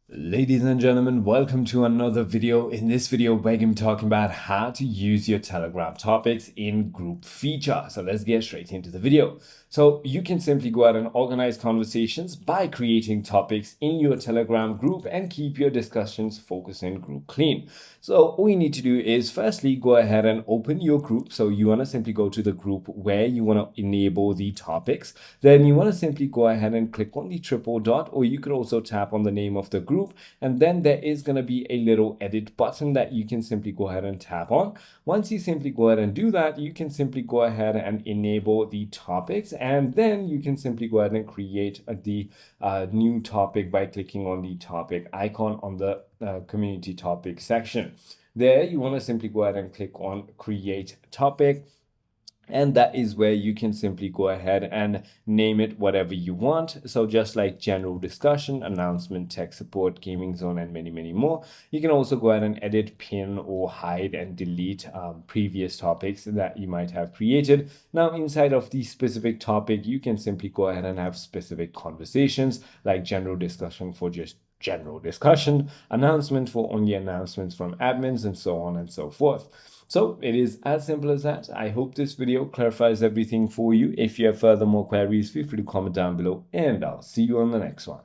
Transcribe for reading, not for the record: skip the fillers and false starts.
Ladies and gentlemen, welcome to another video. In this video, we're going to be talking about how to use your Telegram topics in group feature. So let's get straight into the video. So you can simply go out and organize conversations by creating topics in your Telegram group and keep your discussions focused and group clean. So all you need to do is firstly go ahead and open your group. So you want to simply go to the group where you want to enable the topics. Then you want to simply go ahead and click on the triple dot, or you could also tap on the name of the group, and then there is going to be a little edit button that you can simply go ahead and tap on. Once you simply go ahead and do that, you can simply go ahead and enable the topics, and then you can simply go ahead and create the new topic by clicking on the topic icon on the community topic section. There you want to simply go ahead and click on create topic, and that is where you can simply go ahead and name it whatever you want. So just like general discussion, announcement, tech support, gaming zone, and many more. You can also go ahead and edit, pin, or hide and delete previous topics that you might have created. Now inside of the specific topic, you can simply go ahead and have specific conversations, like general discussion for just general discussion, announcement for only announcements from admins, and so on and so forth. So it is as simple as that. I hope this video clarifies everything for you. If you have further more queries, feel free to comment down below, and I'll see you on the next one.